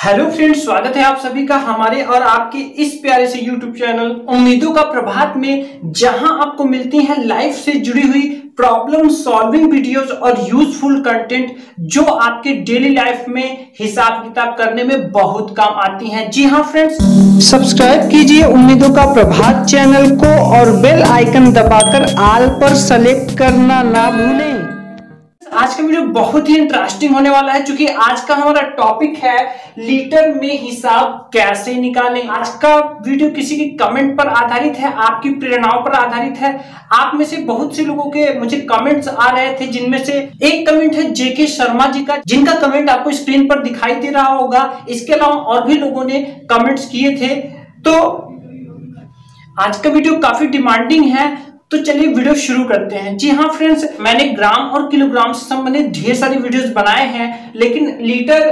Hello friends, स्वागत है आप सभी का हमारे और आपके इस प्यारे से यूट्यूब चैनल उम्मीदों का प्रभात में, जहां आपको मिलती हैं लाइफ से जुड़ी हुई प्रॉब्लम सॉल्विंग वीडियोस और यूजफुल कंटेंट जो आपके डेली लाइफ में हिसाब किताब करने में बहुत काम आती हैं। जी हाँ फ्रेंड्स, सब्सक्राइब कीजिए उम्मीदों का प्रभात चैनल को और बेल आइकन दबाकर ऑल पर सेलेक्ट करना ना भूलें। आज का वीडियो बहुत ही इंटरेस्टिंग होने वाला है, क्योंकि आज का हमारा टॉपिक है लीटर में हिसाब कैसे निकालें। आज का वीडियो किसी की कमेंट पर आधारित है, आपकी प्रेरणाओं पर आधारित है। आप में से बहुत से लोगों के मुझे कमेंट्स आ रहे थे, जिनमें से एक कमेंट है जेके शर्मा जी का, जिनका कमेंट आपको स्क्रीन पर दिखाई दे रहा होगा। इसके अलावा और भी लोगों ने कमेंट्स किए थे। तो आज का वीडियो काफी डिमांडिंग है, तो चलिए वीडियो शुरू करते हैं। जी हाँ फ्रेंड्स, मैंने ग्राम और किलोग्राम से संबंधित ढेर सारी वीडियोस बनाए हैं, लेकिन लीटर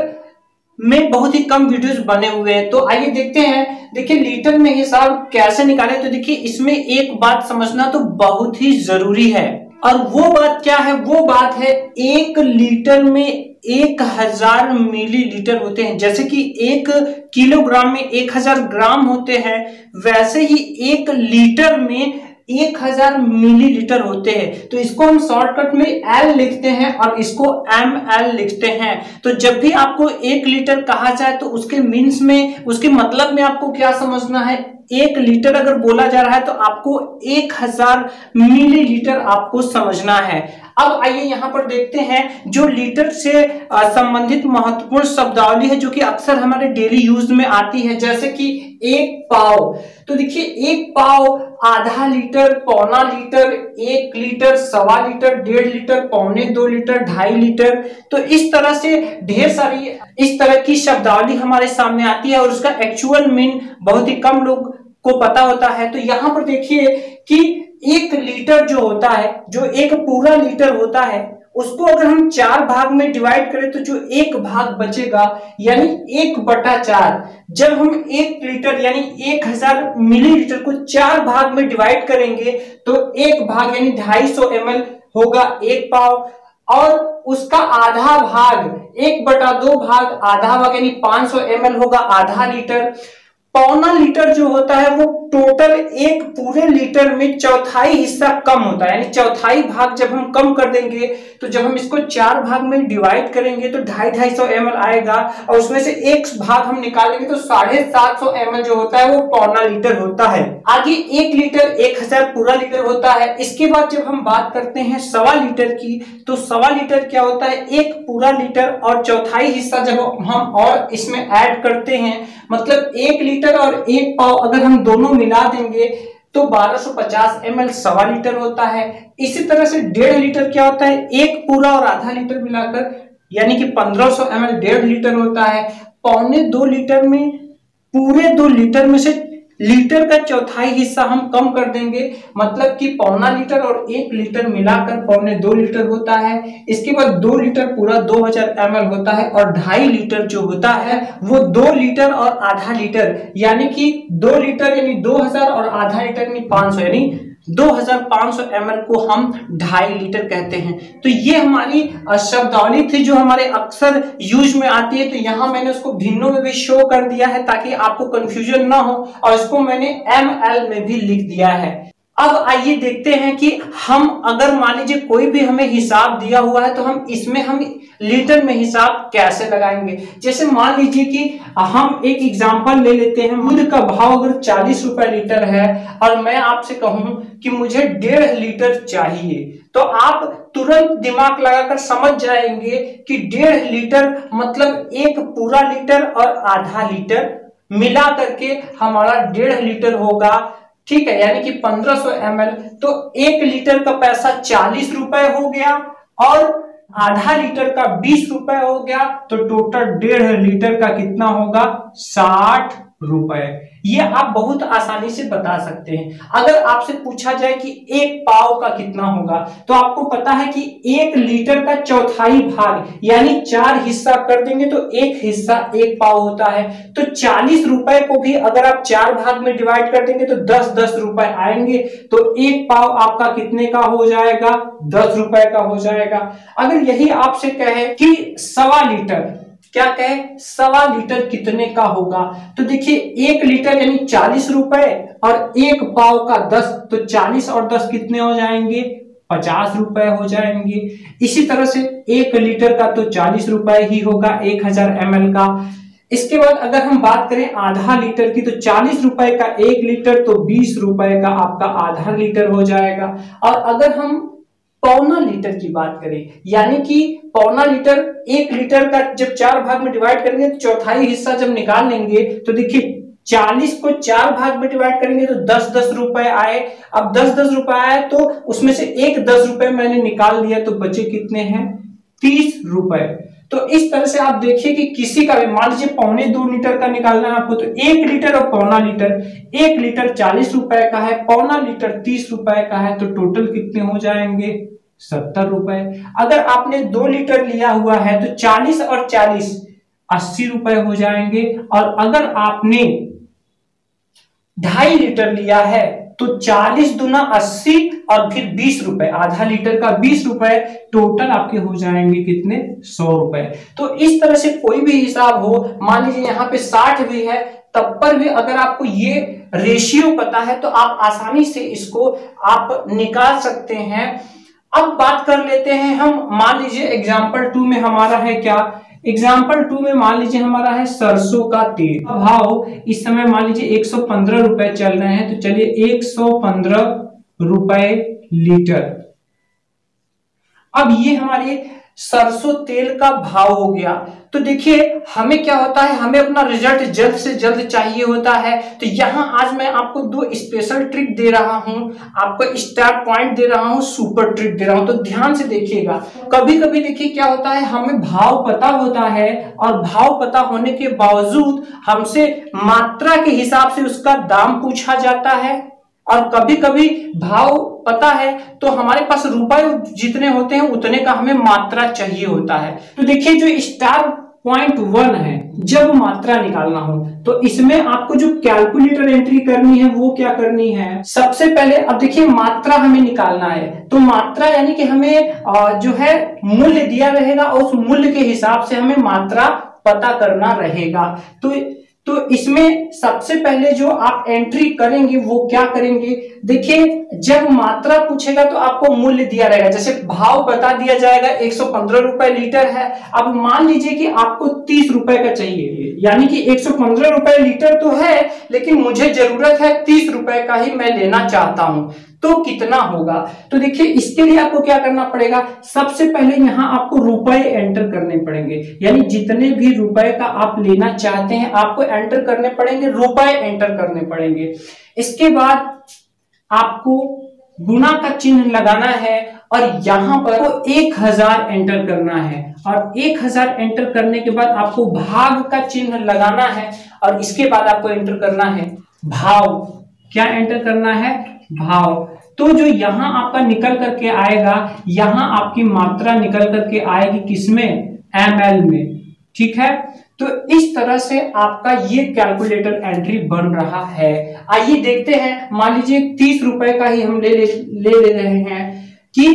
में बहुत ही कम वीडियोस बने हुए हैं। तो आइए देखते हैं। देखिए लीटर में हिसाब कैसे निकालें। तो देखिए, इसमें एक बात समझना तो बहुत ही जरूरी है, और वो बात क्या है? वो बात है एक लीटर में 1000 मिलीलीटर होते हैं। जैसे कि 1 किलोग्राम में 1000 ग्राम होते हैं, वैसे ही 1 लीटर में 1000 मिलीलीटर होते हैं। तो इसको हम शॉर्टकट में एल लिखते हैं और इसको ml लिखते हैं। तो जब भी आपको 1 लीटर कहा जाए तो उसके मीन्स में, उसके मतलब में आपको क्या समझना है? 1 लीटर अगर बोला जा रहा है तो आपको 1000 मिलीलीटर आपको समझना है। अब आइए यहाँ पर देखते हैं जो लीटर से संबंधित महत्वपूर्ण शब्दावली है, जो कि अक्सर हमारे डेली यूज में आती है। जैसे कि 1 पाव। तो देखिए, 1 पाव आधा लीटर, पौना लीटर, 1 लीटर, सवा लीटर, 1.5 लीटर, पौने 2 लीटर, 2.5 लीटर। तो इस तरह से ढेर सारी इस तरह की शब्दावली हमारे सामने आती है, और उसका एक्चुअल मीन बहुत ही कम लोग को पता होता है। तो यहाँ पर देखिए कि 1 लीटर जो होता है, जो एक पूरा लीटर होता है, उसको अगर हम 4 भाग में डिवाइड करें तो जो 1 भाग बचेगा, यानी 1/4। जब हम 1 लीटर यानी 1000 मिलीलीटर को 4 भाग में डिवाइड करेंगे तो 1 भाग यानी 250 ml होगा 1 पाव, और उसका आधा भाग 1/2 भाग, आधा भाग यानी 500 ml होगा आधा लीटर। पौना लीटर जो होता है वो टोटल एक पूरे लीटर में चौथाई हिस्सा कम होता है, यानी चौथाई भाग जब हम कम कर देंगे तो जब हम इसको 4 भाग में डिवाइड करेंगे तो 250 ml आएगा, और उसमें से एक भाग हम निकालेंगे तो 750 ml जो होता है वो पौना लीटर होता है। आगे 1 लीटर 1000 पूरा लीटर होता है। इसके बाद जब हम बात करते हैं सवा लीटर की, तो सवा लीटर क्या होता है? 1 पूरा लीटर और चौथाई हिस्सा जब हम और इसमें ऐड करते हैं, मतलब 1 लीटर और 1 पाव अगर हम दोनों मिला देंगे तो 1250 ml सवा लीटर होता है। इसी तरह से 1.5 लीटर क्या होता है? 1 पूरा और आधा लीटर मिलाकर यानी कि 1500 ml 1.5 लीटर होता है। पौने 2 लीटर में, पूरे 2 लीटर में से लीटर का चौथाई हिस्सा हम कम कर देंगे, मतलब कि पौना लीटर और 1 लीटर मिलाकर पौने 2 लीटर होता है। इसके बाद 2 लीटर पूरा 2000 ml होता है, और 2.5 लीटर जो होता है वो 2 लीटर और आधा लीटर, यानी कि 2 लीटर यानी 2000 और आधा लीटर यानी 500, यानी 2500 ml को हम 2.5 लीटर कहते हैं। तो ये हमारी शब्दावली थी जो हमारे अक्सर यूज में आती है। तो यहाँ मैंने उसको भिन्नों में भी शो कर दिया है ताकि आपको कंफ्यूजन ना हो, और इसको मैंने ml में भी लिख दिया है। अब आइए देखते हैं कि हम अगर मान लीजिए कोई भी हमें हिसाब दिया हुआ है तो हम इसमें हम लीटर में हिसाब कैसे लगाएंगे। जैसे मान लीजिए कि हम एक एग्जांपल ले लेते हैं। दूध का भाव अगर 40 रुपए लीटर है और मैं आपसे कहूं कि मुझे 1.5 लीटर चाहिए, तो आप तुरंत दिमाग लगाकर समझ जाएंगे कि 1.5 लीटर मतलब 1 पूरा लीटर और आधा लीटर मिला करके हमारा 1.5 लीटर होगा। ठीक है, यानी कि 1500 ml। तो 1 लीटर का पैसा 40 रुपए हो गया और आधा लीटर का 20 रुपए हो गया, तो टोटल 1.5 लीटर का कितना होगा? 60 रुपए। ये आप बहुत आसानी से बता सकते हैं। अगर आपसे पूछा जाए कि 1 पाव का कितना होगा, तो आपको पता है कि 1 लीटर का चौथाई भाग यानी 4 हिस्सा कर देंगे तो 1 हिस्सा 1 पाव होता है। तो 40 रुपए को भी अगर आप 4 भाग में डिवाइड कर देंगे तो 10-10 रुपए आएंगे, तो 1 पाव आपका कितने का हो जाएगा? 10 रुपए का हो जाएगा। अगर यही आपसे कहे कि सवा लीटर क्या कहे 1.25 लीटर कितने का होगा। तो देखिए 1 लीटर यानी 40 रुपए और 1 पाव का 10, तो 40 और 10 कितने हो जाएंगे 50 रुपए हो जाएंगे। इसी तरह से 1 लीटर का तो 40 रुपए ही होगा 1000 ml का। इसके बाद अगर हम बात करें आधा लीटर की, तो 40 रुपए का 1 लीटर तो 20 रुपए का आपका आधा लीटर हो जाएगा। और अगर हम पौना लीटर की बात करें, यानी कि पौना लीटर 1 लीटर का जब 4 भाग में डिवाइड करेंगे तो चौथाई हिस्सा जब निकाल लेंगे तो देखिए 40 को 4 भाग में डिवाइड करेंगे तो 10-10 रुपए आए। अब 10-10 रुपए आए तो उसमें से एक 10 रुपए मैंने निकाल दिया, तो बचे कितने हैं 30 रुपए। तो इस तरह से आप देखिए कि किसी का भी मान लीजिए 1.25 लीटर का निकालना है आपको, तो 1 लीटर और पौना लीटर, 1 लीटर 40 रुपए का है, पौना लीटर 30 रुपए का है, तो टोटल कितने हो जाएंगे 70 रुपए। अगर आपने 2 लीटर लिया हुआ है तो 40 और 40 80 रुपए हो जाएंगे। और अगर आपने 2.5 लीटर लिया है तो 40 दूना 80 और फिर 20 रुपए, आधा लीटर का 20 रुपए, टोटल आपके हो जाएंगे कितने 100 रुपए। तो इस तरह से कोई भी हिसाब हो, मान लीजिए यहाँ पे 60 भी है, तब पर भी अगर आपको ये रेशियो पता है तो आप आसानी से इसको आप निकाल सकते हैं। अब बात कर लेते हैं हम, मान लीजिए एग्जाम्पल 2 में हमारा है क्या, एग्जाम्पल 2 में मान लीजिए हमारा है सरसों का तेल। भाव इस समय मान लीजिए 115 रुपए चल रहे हैं, तो चलिए 115 रुपए लीटर। अब ये हमारे सरसों तेल का भाव हो गया। तो देखिए हमें क्या होता है, हमें अपना रिजल्ट जल्द से जल्द चाहिए होता है। तो यहां आज मैं आपको 2 स्पेशल ट्रिक दे रहा हूं, आपको स्टार पॉइंट दे रहा हूं, सुपर ट्रिक दे रहा हूं। तो ध्यान से देखिएगा। कभी कभी देखिए क्या होता है, हमें भाव पता होता है और भाव पता होने के बावजूद हमसे मात्रा के हिसाब से उसका दाम पूछा जाता है। और कभी कभी भाव पता है तो हमारे पास रुपए जितने होते हैं उतने का हमें मात्रा चाहिए होता है। तो देखिए जो स्टार पॉइंट 1 है, जब मात्रा निकालना हो तो इसमें आपको जो कैलकुलेटर एंट्री करनी है वो क्या करनी है, सबसे पहले अब देखिए मात्रा हमें निकालना है। तो मात्रा यानी कि हमें जो है मूल्य दिया रहेगा और उस मूल्य के हिसाब से हमें मात्रा पता करना रहेगा। तो इसमें सबसे पहले जो आप एंट्री करेंगे वो क्या करेंगे, देखिए जब मात्रा पूछेगा तो आपको मूल्य दिया रहेगा, जैसे भाव बता दिया जाएगा 115 रुपए लीटर है। अब मान लीजिए कि आपको 30 रुपए का चाहिए, यानी कि 115 रुपए लीटर तो है लेकिन मुझे जरूरत है 30 रुपए का ही मैं लेना चाहता हूं, तो कितना होगा। तो देखिए इसके लिए आपको क्या करना पड़ेगा, सबसे पहले यहां आपको रुपए एंटर करने पड़ेंगे, यानी जितने भी रुपए का आप लेना चाहते हैं आपको एंटर करने पड़ेंगे, रुपए एंटर करने पड़ेंगे। इसके बाद आपको गुणा का चिन्ह लगाना है और यहां पर 1000 एंटर करना है। और 1000 एंटर करने के बाद आपको भाग का चिन्ह लगाना है और इसके बाद आपको एंटर करना है भाव। क्या एंटर करना है, भाव। तो जो यहां आपका निकल करके आएगा, यहां आपकी मात्रा निकल करके आएगी किसमें, ml में, ठीक है। तो इस तरह से आपका ये कैलकुलेटर एंट्री बन रहा है। आइए देखते हैं, मान लीजिए 30 रुपए का ही हम ले रहे हैं कि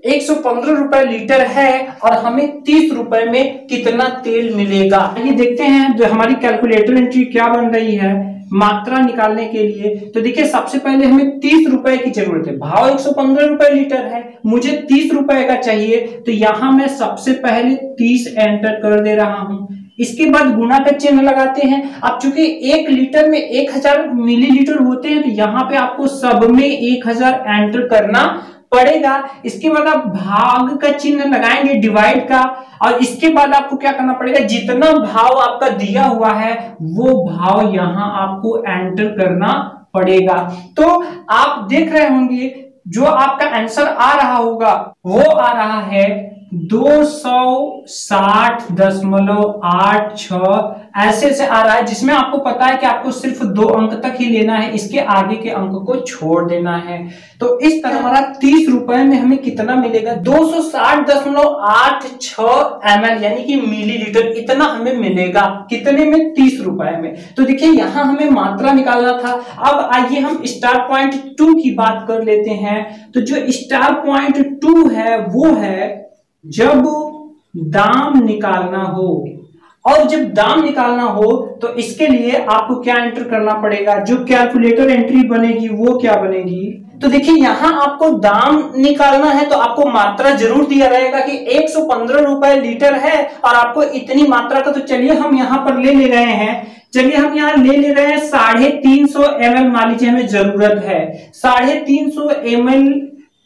115 रुपए लीटर है और हमें 30 रुपए में कितना तेल मिलेगा। आइए देखते हैं जो हमारी कैलकुलेटर एंट्री क्या बन रही है मात्रा निकालने के लिए। तो देखिए सबसे पहले हमें 30 रुपए की जरूरत है, भाव 115 रुपए लीटर है, मुझे 30 रुपए का चाहिए। तो यहां मैं सबसे पहले 30 एंटर कर दे रहा हूं, इसके बाद गुणा का चिन्ह लगाते हैं। अब चूंकि 1 लीटर में 1000 मिलीलीटर होते हैं तो यहाँ पे आपको सब में 1000 एंटर करना पड़ेगा। इसके बाद आप भाग का चिन्ह लगाएंगे, डिवाइड का, और इसके बाद आपको क्या करना पड़ेगा, जितना भाव आपका दिया हुआ है वो भाव यहां आपको एंटर करना पड़ेगा। तो आप देख रहे होंगे जो आपका आंसर आ रहा होगा वो आ रहा है 260.86 ऐसे से आ रहा है, जिसमें आपको पता है कि आपको सिर्फ 2 अंक तक ही लेना है, इसके आगे के अंक को छोड़ देना है। तो इस तरह हमारा 30 रुपए में हमें कितना मिलेगा, 260.86 ml यानी कि मिलीलीटर, इतना हमें मिलेगा कितने में, 30 रुपए में। तो देखिए यहां हमें मात्रा निकालना था। अब आइए हम स्टार पॉइंट 2 की बात कर लेते हैं। तो जो स्टार पॉइंट 2 है वो है जब दाम निकालना हो और जब दाम निकालना हो तो इसके लिए आपको क्या एंटर करना पड़ेगा, जो कैलकुलेटर एंट्री बनेगी वो क्या बनेगी। तो देखिए यहां आपको दाम निकालना है तो आपको मात्रा जरूर दिया रहेगा कि 115 रुपए लीटर है और आपको इतनी मात्रा का, तो चलिए हम यहां पर ले रहे हैं, चलिए हम यहाँ ले रहे हैं 350 ml, मान लीजिए हमें जरूरत है 350 ml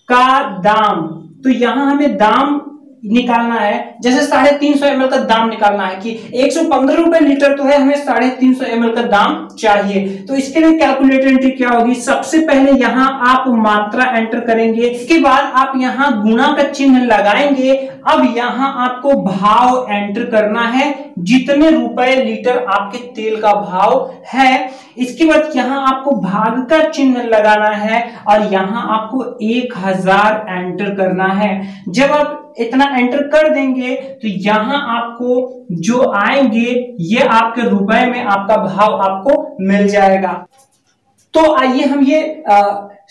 का दाम। तो यहां हमें दाम निकालना है, जैसे 350 ml का दाम निकालना है कि 115 रुपए लीटर तो है, हमें 350 ml का दाम चाहिए। तो इसके लिए कैलकुलेटर एंट्री क्या होगी, सबसे पहले यहां आप मात्रा एंटर करेंगे, इसके बाद आप यहां गुणा का चिन्ह लगाएंगे। अब यहां आपको भाव एंटर करना है, जितने रुपए लीटर आपके तेल का भाव है। इसके बाद यहां आपको भाग का चिन्ह लगाना है और यहां आपको 1000 एंटर करना है। जब आप इतना एंटर कर देंगे तो यहां आपको जो आएंगे ये आपके रुपए में आपका भाव आपको मिल जाएगा। तो आइए हम ये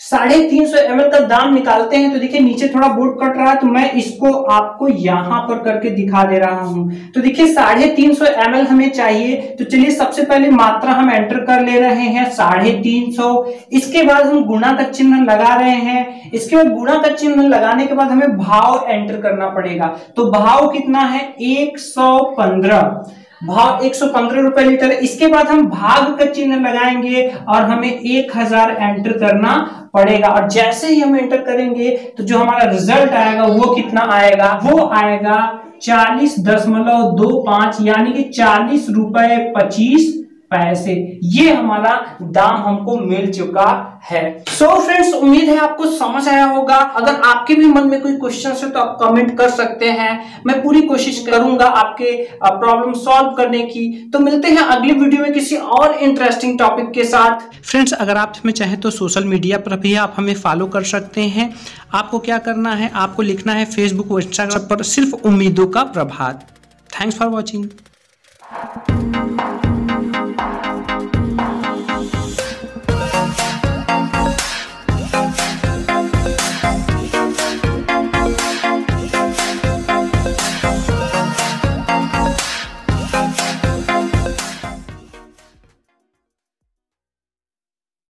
350 ml का दाम निकालते हैं। तो देखिए नीचे थोड़ा बोर्ड कट रहा है तो मैं इसको आपको यहां पर करके दिखा दे रहा हूं। तो देखिए 350 ml हमें चाहिए, तो चलिए सबसे पहले मात्रा हम एंटर कर ले रहे हैं 350। इसके बाद हम गुणा का चिन्ह लगा रहे हैं, इसके बाद गुणा का चिन्ह लगाने के बाद हमें भाव एंटर करना पड़ेगा। तो भाव कितना है 115, भाव 115 रुपए लीटर। इसके बाद हम भाग का चिन्ह लगाएंगे और हमें 1000 एंटर करना पड़ेगा। और जैसे ही हम एंटर करेंगे तो जो हमारा रिजल्ट आएगा वो कितना आएगा, वो आएगा 40.25, यानी कि 40 रुपए 25 पैसे। ये हमारा दाम हमको मिल चुका है। सो फ्रेंड्स, उम्मीद है आपको समझ आया होगा। अगर आपके भी मन में कोई क्वेश्चन है तो आप कमेंट कर सकते हैं, मैं पूरी कोशिश करूंगा आपके प्रॉब्लम सॉल्व करने की। तो मिलते हैं अगली वीडियो में किसी और इंटरेस्टिंग टॉपिक के साथ। फ्रेंड्स, अगर आप हमें चाहें तो सोशल मीडिया पर भी आप हमें फॉलो कर सकते हैं। आपको क्या करना है, आपको लिखना है फेसबुक और इंस्टाग्राम पर सिर्फ उम्मीदों का प्रभात। Thanks for watching.